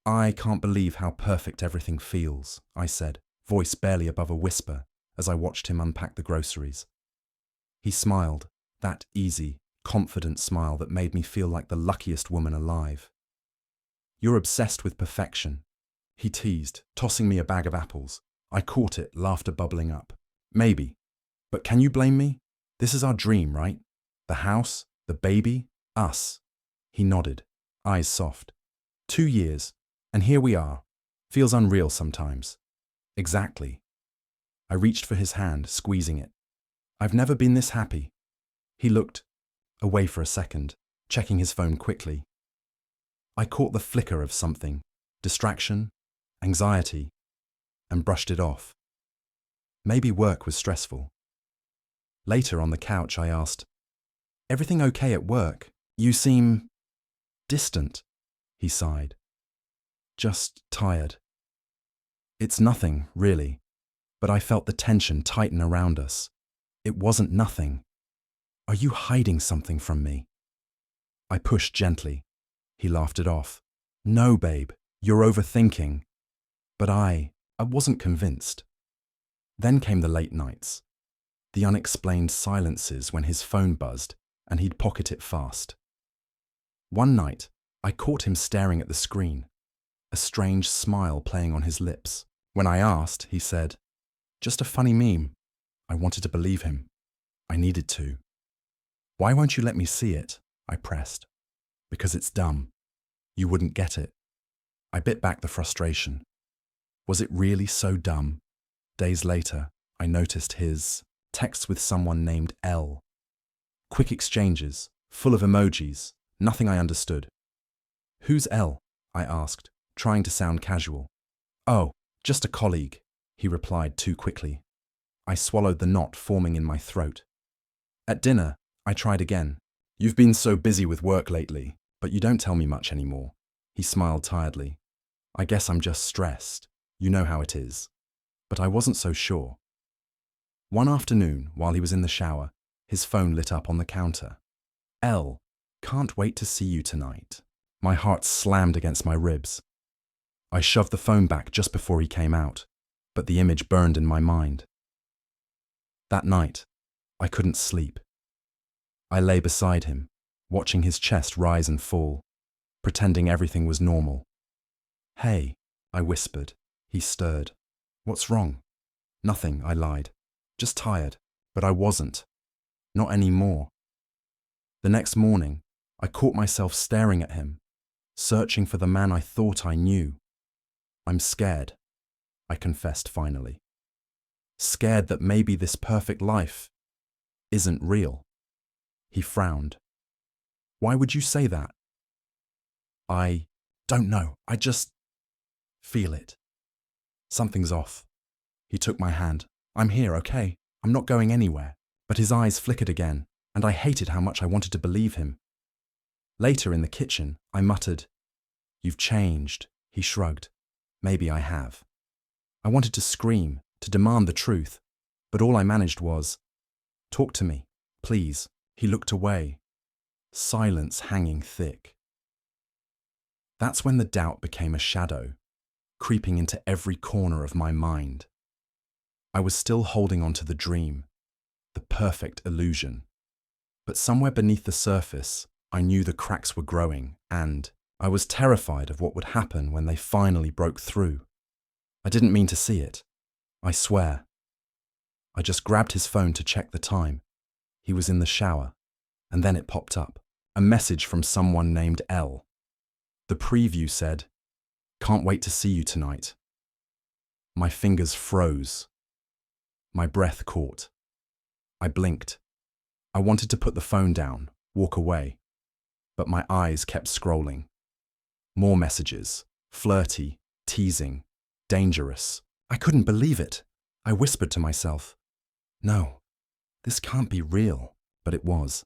I can't believe how perfect everything feels, I said, voice barely above a whisper, as I watched him unpack the groceries. He smiled, that easy, confident smile that made me feel like the luckiest woman alive. You're obsessed with perfection, he teased, tossing me a bag of apples. I caught it, laughter bubbling up. Maybe. But can you blame me? This is our dream, right? The house, the baby, us. He nodded, eyes soft. 2 years, and here we are. Feels unreal sometimes. Exactly. I reached for his hand, squeezing it. I've never been this happy. He looked away for a second, checking his phone quickly. I caught the flicker of something, distraction, anxiety, and brushed it off. Maybe work was stressful. Later on the couch, I asked, "Everything okay at work? You seem distant." He sighed. "Just tired." It's nothing, really, but I felt the tension tighten around us. It wasn't nothing. Are you hiding something from me? I pushed gently. He laughed it off. No, babe, you're overthinking. But I wasn't convinced. Then came the late nights, the unexplained silences when his phone buzzed and he'd pocket it fast. One night, I caught him staring at the screen, a strange smile playing on his lips. When I asked, he said, "Just a funny meme." I wanted to believe him. I needed to. "Why won't you let me see it?" I pressed. "Because it's dumb. You wouldn't get it." I bit back the frustration. Was it really so dumb? Days later, I noticed his texts with someone named L. Quick exchanges, full of emojis, nothing I understood. "Who's L?" I asked, trying to sound casual. "Oh, just a colleague," he replied too quickly. I swallowed the knot forming in my throat. At dinner, I tried again. "You've been so busy with work lately, but you don't tell me much anymore." He smiled tiredly. "I guess I'm just stressed. You know how it is." But I wasn't so sure. One afternoon, while he was in the shower, his phone lit up on the counter. "L, can't wait to see you tonight." My heart slammed against my ribs. I shoved the phone back just before he came out, but the image burned in my mind. That night, I couldn't sleep. I lay beside him, watching his chest rise and fall, pretending everything was normal. "Hey," I whispered. He stirred. "What's wrong?" "Nothing," I lied. "Just tired." But I wasn't. Not anymore. The next morning, I caught myself staring at him, searching for the man I thought I knew. "I'm scared," I confessed finally. Scared that maybe this perfect life isn't real. He frowned. "Why would you say that?" "I don't know. I just feel it. Something's off." He took my hand. "I'm here, okay? I'm not going anywhere." But his eyes flickered again, and I hated how much I wanted to believe him. Later in the kitchen, I muttered, "You've changed." He shrugged. "Maybe I have." I wanted to scream, to demand the truth, but all I managed was, "Talk to me, please." He looked away, silence hanging thick. That's when the doubt became a shadow, creeping into every corner of my mind. I was still holding on to the dream, the perfect illusion. But somewhere beneath the surface, I knew the cracks were growing, and I was terrified of what would happen when they finally broke through. I didn't mean to see it, I swear. I just grabbed his phone to check the time. He was in the shower, and then it popped up, a message from someone named L. The preview said, "Can't wait to see you tonight." My fingers froze. My breath caught. I blinked. I wanted to put the phone down, walk away, but my eyes kept scrolling. More messages, flirty, teasing, dangerous. I couldn't believe it. I whispered to myself, "No, this can't be real," but it was.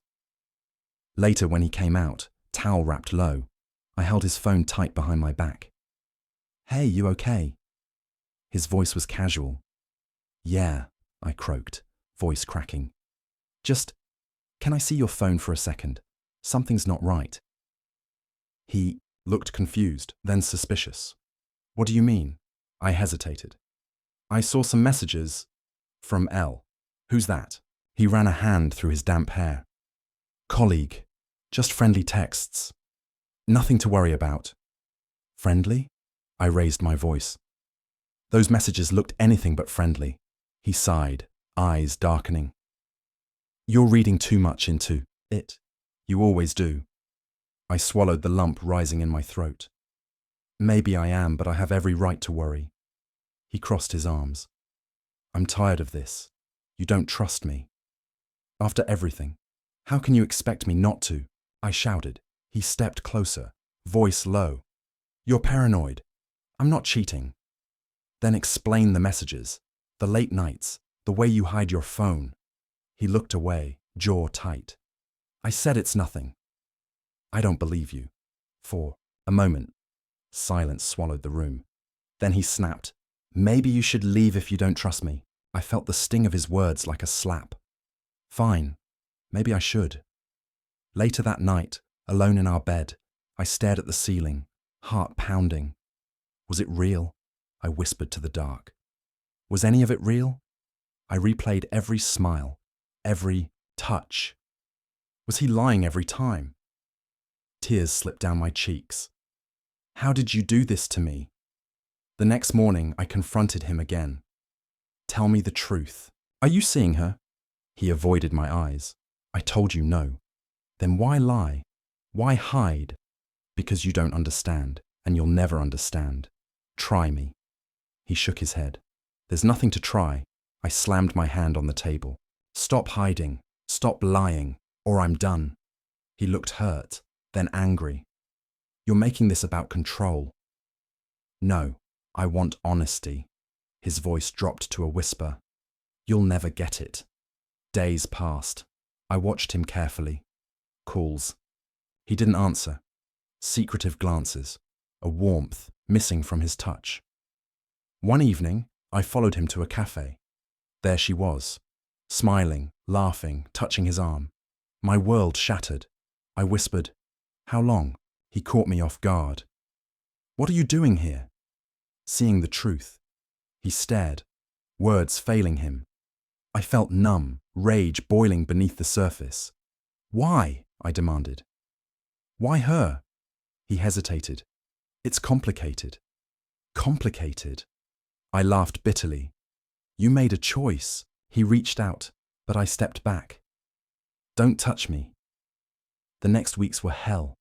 Later, when he came out, towel wrapped low, I held his phone tight behind my back. "Hey, you okay?" His voice was casual. "Yeah," I croaked, voice cracking. "Just, can I see your phone for a second? Something's not right." He looked confused, then suspicious. What do you mean? I hesitated. I saw some messages from L. Who's that? He ran a hand through his damp hair. Colleague. Just friendly texts. Nothing to worry about. Friendly? I raised my voice. Those messages looked anything but friendly. He sighed, eyes darkening. You're reading too much into it. You always do. I swallowed the lump rising in my throat. Maybe I am, but I have every right to worry. He crossed his arms. I'm tired of this. You don't trust me. After everything, how can you expect me not to? I shouted. He stepped closer, voice low. You're paranoid. I'm not cheating. Then explain the messages, the late nights, the way you hide your phone. He looked away, jaw tight. I said it's nothing. I don't believe you. For a moment, silence swallowed the room. Then he snapped. Maybe you should leave if you don't trust me. I felt the sting of his words like a slap. Fine. Maybe I should. Later that night, alone in our bed, I stared at the ceiling, heart pounding. Was it real? I whispered to the dark. Was any of it real? I replayed every smile, every touch. Was he lying every time? Tears slipped down my cheeks. How did you do this to me? The next morning, I confronted him again. Tell me the truth. Are you seeing her? He avoided my eyes. I told you no. Then why lie? Why hide? Because you don't understand, and you'll never understand. Try me. He shook his head. There's nothing to try. I slammed my hand on the table. Stop hiding. Stop lying, or I'm done. He looked hurt, then angry. You're making this about control. No, I want honesty. His voice dropped to a whisper. You'll never get it. Days passed. I watched him carefully. Calls. He didn't answer. Secretive glances. A warmth missing from his touch. One evening, I followed him to a cafe. There she was, smiling, laughing, touching his arm. My world shattered. I whispered, How long? He caught me off guard. What are you doing here? Seeing the truth. He stared, words failing him. I felt numb, rage boiling beneath the surface. Why? I demanded. Why her? He hesitated. It's complicated. Complicated? I laughed bitterly. You made a choice. He reached out, but I stepped back. Don't touch me. The next weeks were hell.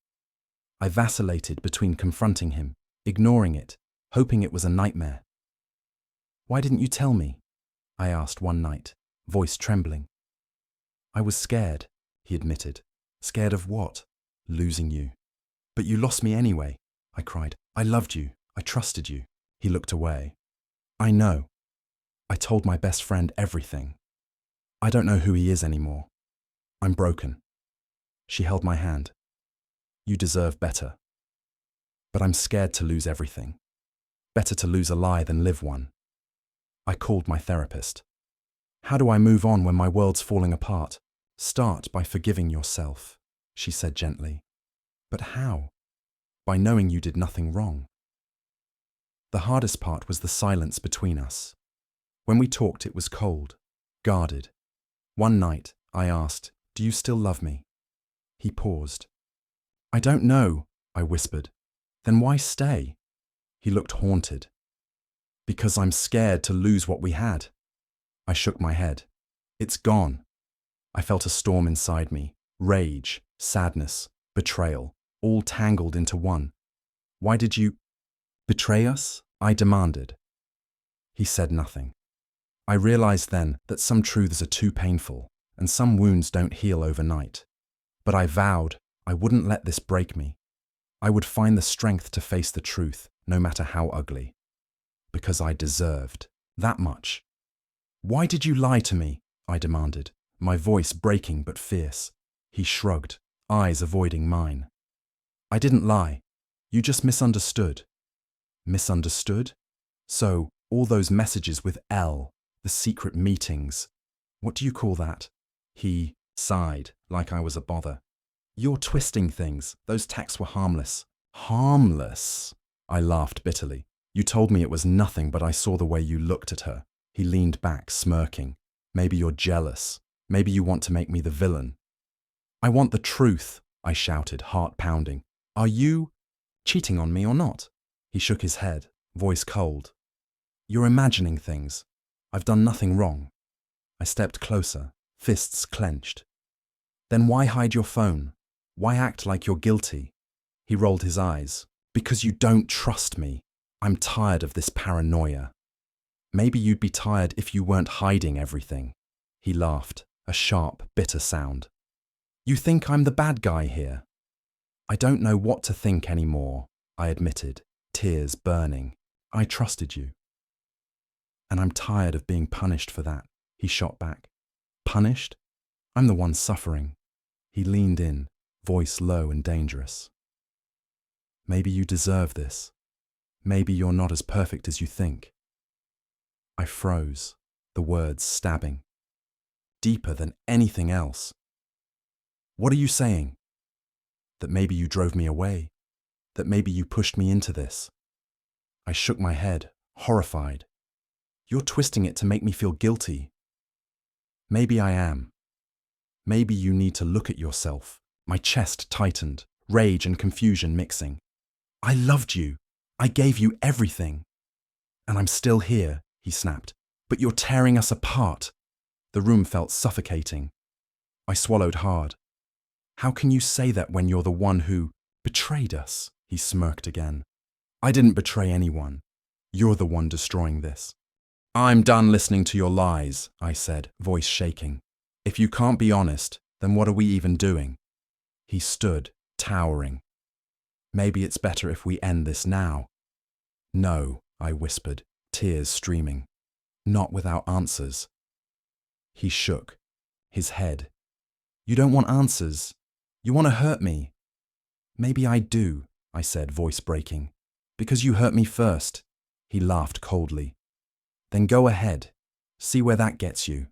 I vacillated between confronting him, ignoring it, hoping it was a nightmare. Why didn't you tell me? I asked one night, voice trembling. I was scared, he admitted. Scared of what? Losing you. But you lost me anyway, I cried. I loved you. I trusted you. He looked away. I know. I told my best friend everything. I don't know who he is anymore. I'm broken. She held my hand. You deserve better. But I'm scared to lose everything. Better to lose a lie than live one. I called my therapist. How do I move on when my world's falling apart? Start by forgiving yourself, she said gently. But how? By knowing you did nothing wrong. The hardest part was the silence between us. When we talked, it was cold, guarded. One night, I asked, Do you still love me? He paused. I don't know, I whispered. Then why stay? He looked haunted. Because I'm scared to lose what we had. I shook my head. It's gone. I felt a storm inside me, rage, sadness, betrayal, all tangled into one. Why did you betray us? I demanded. He said nothing. I realized then that some truths are too painful and some wounds don't heal overnight. But I vowed I wouldn't let this break me. I would find the strength to face the truth, no matter how ugly. Because I deserved that much. Why did you lie to me? I demanded, my voice breaking but fierce. He shrugged, eyes avoiding mine. I didn't lie. You just misunderstood. Misunderstood? So, all those messages with L, the secret meetings, what do you call that? He sighed, like I was a bother. You're twisting things. Those texts were harmless. Harmless. I laughed bitterly. You told me it was nothing, but I saw the way you looked at her. He leaned back, smirking. Maybe you're jealous. Maybe you want to make me the villain. I want the truth, I shouted, heart pounding. Are you cheating on me or not? He shook his head, voice cold. You're imagining things. I've done nothing wrong. I stepped closer, fists clenched. Then why hide your phone? Why act like you're guilty? He rolled his eyes. Because you don't trust me. I'm tired of this paranoia. Maybe you'd be tired if you weren't hiding everything. He laughed, a sharp, bitter sound. You think I'm the bad guy here? I don't know what to think anymore, I admitted, tears burning. I trusted you. And I'm tired of being punished for that, he shot back. Punished? I'm the one suffering. He leaned in, voice low and dangerous. Maybe you deserve this. Maybe you're not as perfect as you think. I froze, the words stabbing. Deeper than anything else. What are you saying? That maybe you drove me away? That maybe you pushed me into this? I shook my head, horrified. You're twisting it to make me feel guilty. Maybe I am. Maybe you need to look at yourself. My chest tightened, rage and confusion mixing. I loved you. I gave you everything. And I'm still here, he snapped. But you're tearing us apart. The room felt suffocating. I swallowed hard. How can you say that when you're the one who betrayed us? He smirked again. I didn't betray anyone. You're the one destroying this. I'm done listening to your lies, I said, voice shaking. If you can't be honest, then what are we even doing? He stood, towering. Maybe it's better if we end this now. No, I whispered, tears streaming. Not without answers. He shook, his head. You don't want answers. You want to hurt me. Maybe I do, I said, voice breaking. Because you hurt me first. He laughed coldly. Then go ahead. See where that gets you.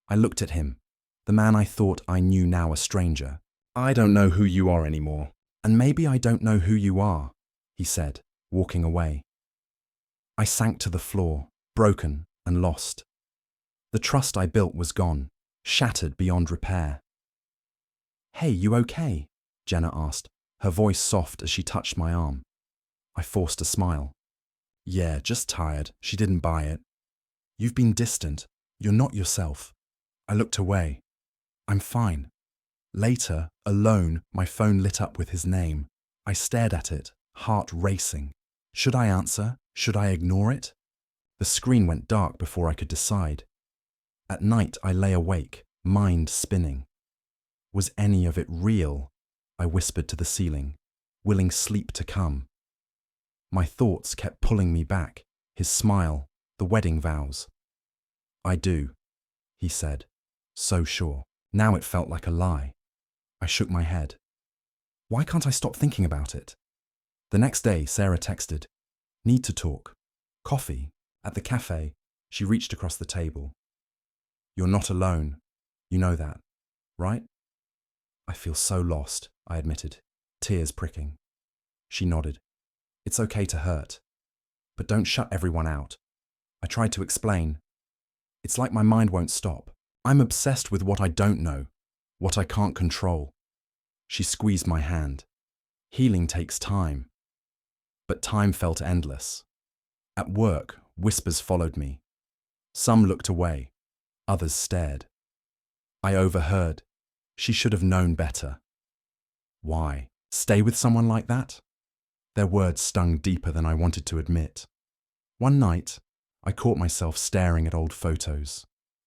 I looked at him, the man I thought I knew now a stranger. I don't know who you are anymore. And maybe I don't know who you are, he said, walking away. I sank to the floor, broken and lost. The trust I built was gone, shattered beyond repair. Hey, you okay? Jenna asked, her voice soft as she touched my arm. I forced a smile. Yeah, just tired. She didn't buy it. You've been distant. You're not yourself. I looked away. I'm fine. Later, alone, my phone lit up with his name. I stared at it, heart racing. Should I answer? Should I ignore it? The screen went dark before I could decide. At night, I lay awake, mind spinning. Was any of it real? I whispered to the ceiling, willing sleep to come. My thoughts kept pulling me back, his smile, the wedding vows. I do, he said, so sure. Now it felt like a lie. I shook my head. Why can't I stop thinking about it? The next day, Sarah texted, Need to talk. Coffee. At the cafe, she reached across the table. You're not alone. You know that, right? I feel so lost, I admitted, tears pricking. She nodded. It's okay to hurt, but don't shut everyone out. I tried to explain. It's like my mind won't stop. I'm obsessed with what I don't know, what I can't control. She squeezed my hand. Healing takes time. But time felt endless. At work, whispers followed me. Some looked away, others stared. I overheard. She should have known better. Why? Stay with someone like that? Their words stung deeper than I wanted to admit. One night, I caught myself staring at old photos.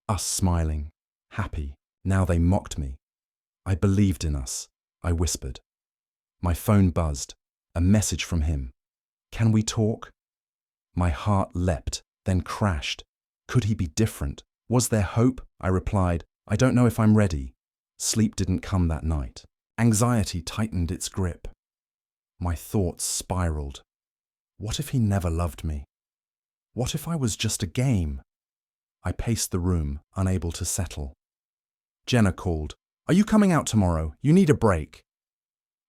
Us smiling, happy. Now they mocked me. I believed in us, I whispered. My phone buzzed. A message from him. Can we talk? My heart leapt, then crashed. Could he be different? Was there hope? I replied, I don't know if I'm ready. Sleep didn't come that night. Anxiety tightened its grip. My thoughts spiraled. What if he never loved me? What if I was just a game? I paced the room, unable to settle. Jenna called. Are you coming out tomorrow? You need a break.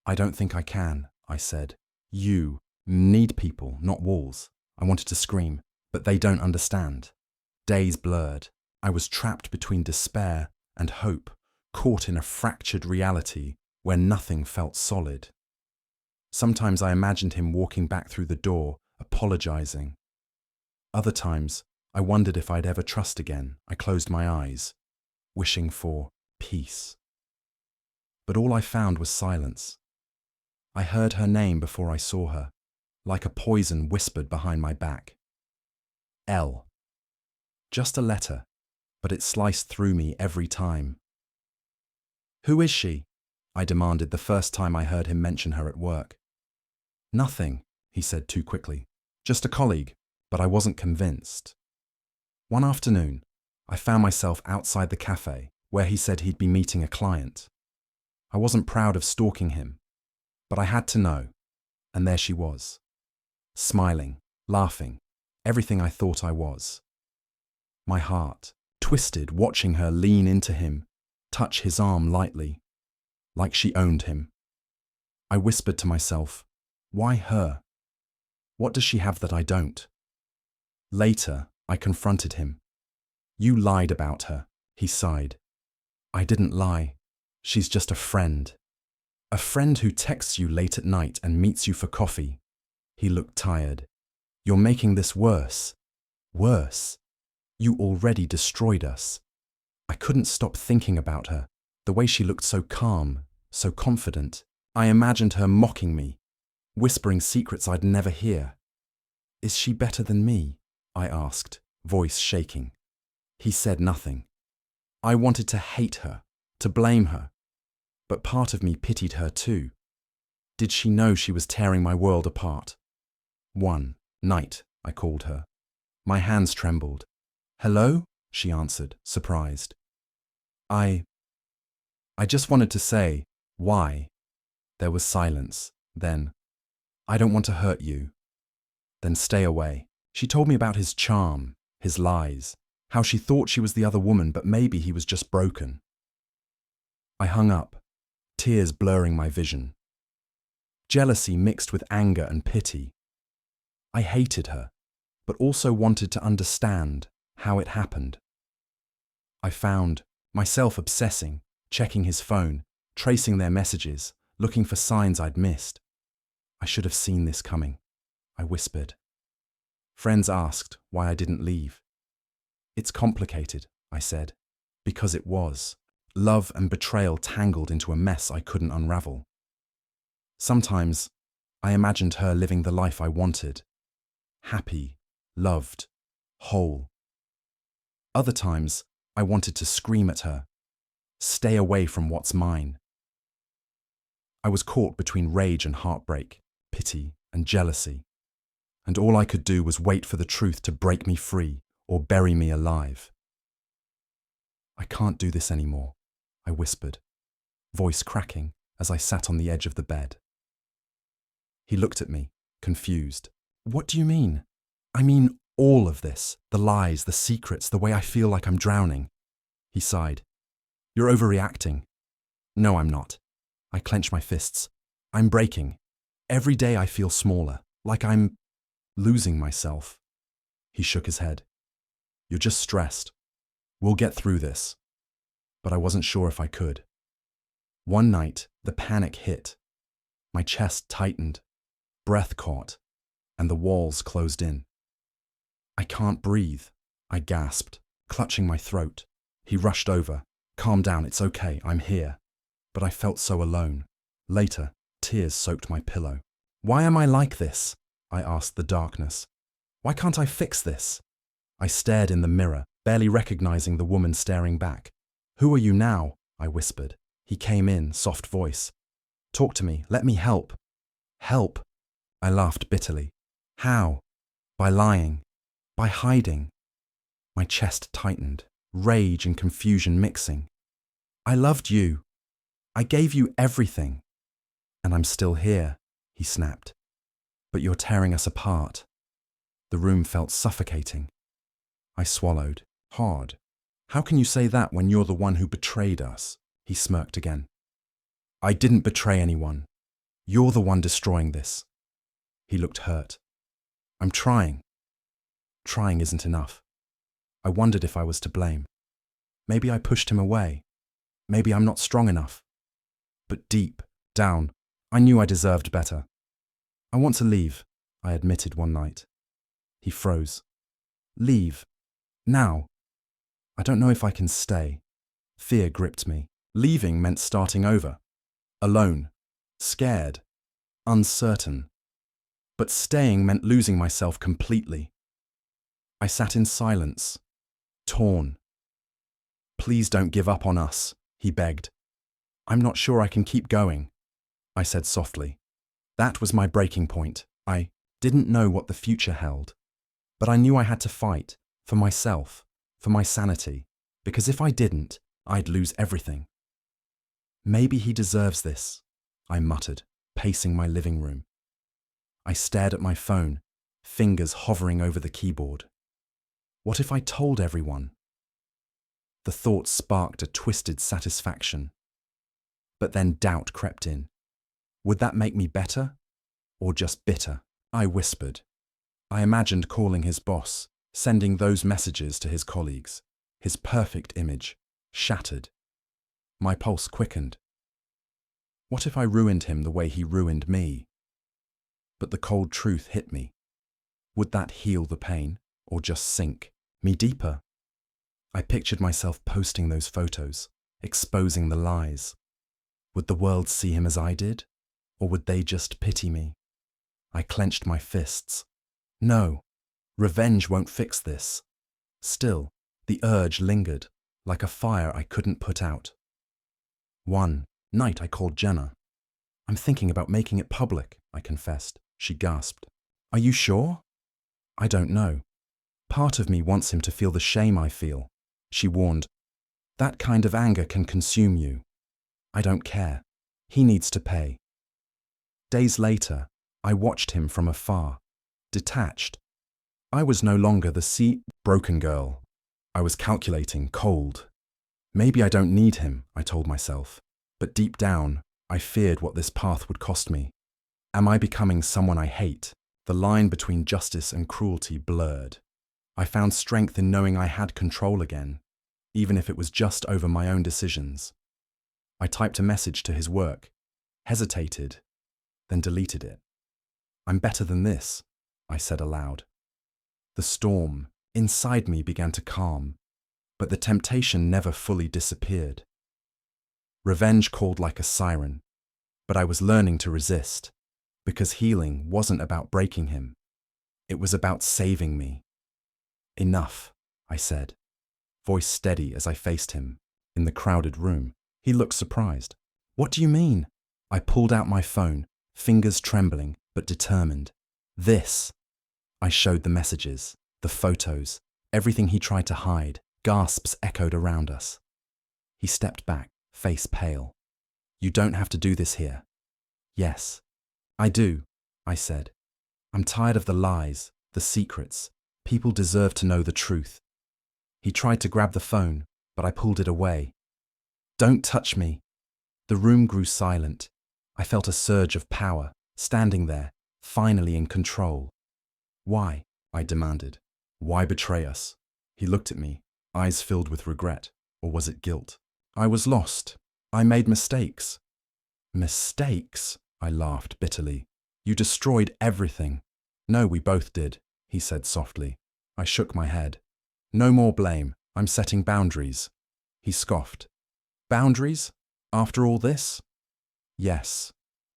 I don't think I can, I said, You need people, not walls. I wanted to scream, but they don't understand. Days blurred. I was trapped between despair and hope, caught in a fractured reality where nothing felt solid. Sometimes I imagined him walking back through the door, apologizing. Other times, I wondered if I'd ever trust again. I closed my eyes, wishing for peace. But all I found was silence. I heard her name before I saw her, like a poison whispered behind my back. L. Just a letter, but it sliced through me every time. Who is she? I demanded the first time I heard him mention her at work. Nothing, he said too quickly. Just a colleague, but I wasn't convinced. One afternoon, I found myself outside the cafe where he said he'd be meeting a client. I wasn't proud of stalking him, but I had to know, and there she was. Smiling, laughing, everything I thought I was. My heart twisted watching her lean into him, touch his arm lightly, like she owned him. I whispered to myself, why her? What does she have that I don't? Later, I confronted him. You lied about her, he sighed. I didn't lie. She's just a friend. A friend who texts you late at night and meets you for coffee. He looked tired. You're making this worse. Worse. You already destroyed us. I couldn't stop thinking about her, the way she looked so calm, so confident. I imagined her mocking me, whispering secrets I'd never hear. Is she better than me? I asked, voice shaking. He said nothing. I wanted to hate her, to blame her, but part of me pitied her too. Did she know she was tearing my world apart? One night, I called her. My hands trembled. Hello? She answered, surprised. I just wanted to say, why? There was silence. Then, I don't want to hurt you. Then stay away. She told me about his charm, his lies, how she thought she was the other woman, but maybe he was just broken. I hung up, tears blurring my vision. Jealousy mixed with anger and pity. I hated her, but also wanted to understand how it happened. I found myself obsessing, checking his phone, tracing their messages, looking for signs I'd missed. I should have seen this coming, I whispered. Friends asked why I didn't leave. It's complicated, I said, because it was. Love and betrayal tangled into a mess I couldn't unravel. Sometimes I imagined her living the life I wanted. Happy, loved, whole. Other times, I wanted to scream at her, stay away from what's mine. I was caught between rage and heartbreak, pity and jealousy, and all I could do was wait for the truth to break me free or bury me alive. I can't do this anymore, I whispered, voice cracking as I sat on the edge of the bed. He looked at me, confused. What do you mean? I mean all of this, the lies, the secrets, the way I feel like I'm drowning. He sighed. You're overreacting. No, I'm not. I clench my fists. I'm breaking. Every day I feel smaller, like I'm losing myself. He shook his head. You're just stressed. We'll get through this. But I wasn't sure if I could. One night, the panic hit. My chest tightened, breath caught, and the walls closed in. I can't breathe, I gasped, clutching my throat. He rushed over. Calm down, it's okay, I'm here. But I felt so alone. Later, tears soaked my pillow. Why am I like this? I asked the darkness. Why can't I fix this? I stared in the mirror, barely recognizing the woman staring back. Who are you now? I whispered. He came in, soft voice. Talk to me, let me help. Help? I laughed bitterly. How? By lying. By hiding. My chest tightened, rage and confusion mixing. I loved you. I gave you everything. And I'm still here, he snapped. But you're tearing us apart. The room felt suffocating. I swallowed, hard. How can you say that when you're the one who betrayed us? He smirked again. I didn't betray anyone. You're the one destroying this. He looked hurt. I'm trying. Trying isn't enough. I wondered if I was to blame. Maybe I pushed him away. Maybe I'm not strong enough. But deep down, I knew I deserved better. I want to leave, I admitted one night. He froze. Leave? Now? I don't know if I can stay. Fear gripped me. Leaving meant starting over. Alone. Scared. Uncertain. But staying meant losing myself completely. I sat in silence. Torn. Please don't give up on us, he begged. I'm not sure I can keep going, I said softly. That was my breaking point. I didn't know what the future held. But I knew I had to fight, for myself, for my sanity, because if I didn't, I'd lose everything. Maybe he deserves this, I muttered, pacing my living room. I stared at my phone, fingers hovering over the keyboard. What if I told everyone? The thought sparked a twisted satisfaction. But then doubt crept in. Would that make me better? Or just bitter? I whispered. I imagined calling his boss, sending those messages to his colleagues. His perfect image, shattered. My pulse quickened. What if I ruined him the way he ruined me? But the cold truth hit me. Would that heal the pain, or just sink me deeper? I pictured myself posting those photos, exposing the lies. Would the world see him as I did, or would they just pity me? I clenched my fists. No, revenge won't fix this. Still, the urge lingered, like a fire I couldn't put out. One night I called Jenna. I'm thinking about making it public, I confessed. She gasped. Are you sure? I don't know. Part of me wants him to feel the shame I feel. She warned. That kind of anger can consume you. I don't care. He needs to pay. Days later, I watched him from afar, detached. I was no longer the broken girl. I was calculating, cold. Maybe I don't need him, I told myself. But deep down, I feared what this path would cost me. Am I becoming someone I hate? The line between justice and cruelty blurred. I found strength in knowing I had control again, even if it was just over my own decisions. I typed a message to his work, hesitated, then deleted it. I'm better than this, I said aloud. The storm inside me began to calm, but the temptation never fully disappeared. Revenge called like a siren, but I was learning to resist, because healing wasn't about breaking him. It was about saving me. Enough, I said, voice steady as I faced him. In the crowded room, he looked surprised. What do you mean? I pulled out my phone, fingers trembling, but determined. This. I showed the messages, the photos, everything he tried to hide. Gasps echoed around us. He stepped back, face pale. You don't have to do this here. Yes, I do, I said. I'm tired of the lies, the secrets. People deserve to know the truth. He tried to grab the phone, but I pulled it away. Don't touch me. The room grew silent. I felt a surge of power, standing there, finally in control. Why? I demanded. Why betray us? He looked at me, eyes filled with regret, or was it guilt? I was lost. I made mistakes. Mistakes? I laughed bitterly. You destroyed everything. No, we both did, he said softly. I shook my head. No more blame. I'm setting boundaries. He scoffed. Boundaries? After all this? Yes.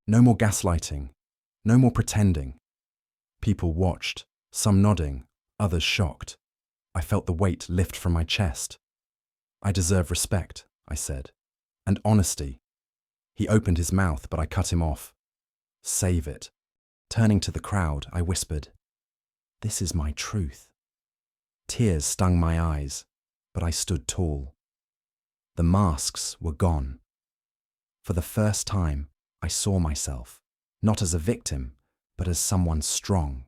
No more gaslighting. No more pretending. People watched, some nodding, others shocked. I felt the weight lift from my chest. I deserve respect, I said, and honesty. He opened his mouth, but I cut him off. Save it. Turning to the crowd, I whispered, This is my truth. Tears stung my eyes, but I stood tall. The masks were gone. For the first time, I saw myself, not as a victim, but as someone strong.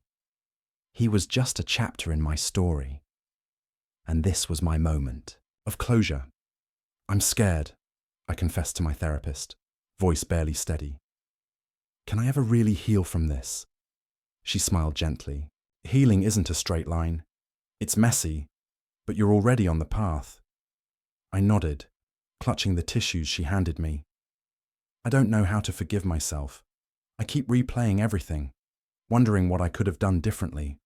He was just a chapter in my story. And this was my moment of closure. I'm scared, I confessed to my therapist, voice barely steady. Can I ever really heal from this? She smiled gently. Healing isn't a straight line. It's messy, but you're already on the path. I nodded, clutching the tissues she handed me. I don't know how to forgive myself. I keep replaying everything, wondering what I could have done differently.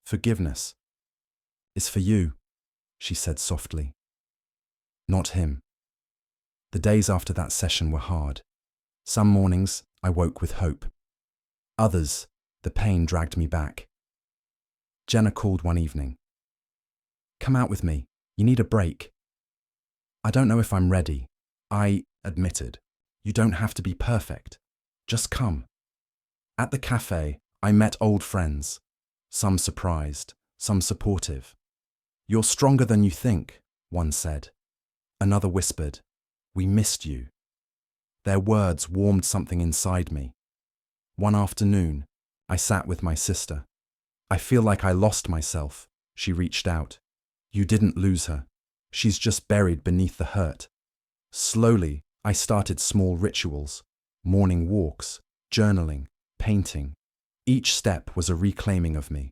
Forgiveness is for you, she said softly. Not him. The days after that session were hard. Some mornings I woke with hope. Others, the pain dragged me back. Jenna called one evening. Come out with me. You need a break. I don't know if I'm ready. I admitted. You don't have to be perfect. Just come. At the cafe, I met old friends. Some surprised, some supportive. You're stronger than you think, one said. Another whispered, we missed you. Their words warmed something inside me. One afternoon, I sat with my sister. I feel like I lost myself. She reached out. You didn't lose her. She's just buried beneath the hurt. Slowly, I started small rituals, morning walks, journaling, painting. Each step was a reclaiming of me.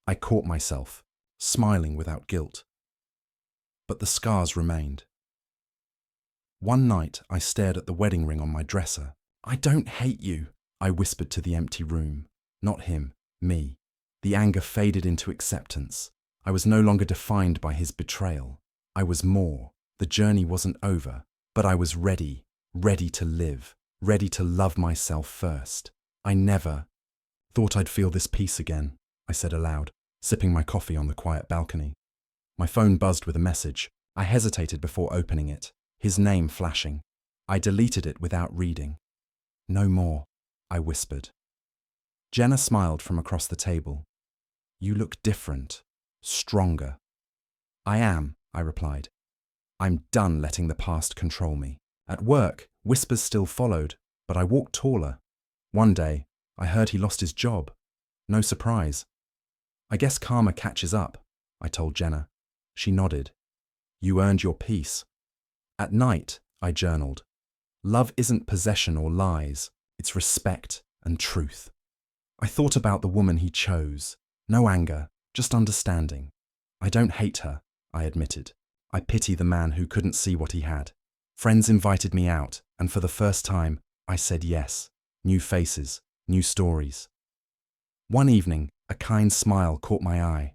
I caught myself, smiling without guilt. But the scars remained. One night, I stared at the wedding ring on my dresser. I don't hate you, I whispered to the empty room. Not him, me. The anger faded into acceptance. I was no longer defined by his betrayal. I was more. The journey wasn't over, but I was ready to live, ready to love myself first. I never thought I'd feel this peace again, I said aloud, sipping my coffee on the quiet balcony. My phone buzzed with a message. I hesitated before opening it, his name flashing. I deleted it without reading. No more, I whispered. Jenna smiled from across the table. You look different, stronger. I am, I replied. I'm done letting the past control me. At work, whispers still followed, but I walked taller. One day, I heard he lost his job. No surprise. I guess karma catches up, I told Jenna. She nodded. You earned your peace. At night, I journaled. Love isn't possession or lies, it's respect and truth. I thought about the woman he chose. No anger, just understanding. I don't hate her, I admitted. I pity the man who couldn't see what he had. Friends invited me out, and for the first time, I said yes. New faces, new stories. One evening, a kind smile caught my eye.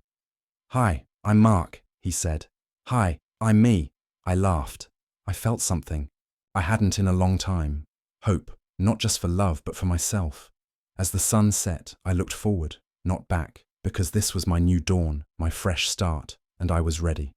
Hi, I'm Mark, he said. Hi, I'm me. I laughed. I felt something I hadn't in a long time. Hope, not just for love, but for myself. As the sun set, I looked forward, not back, because this was my new dawn, my fresh start, and I was ready.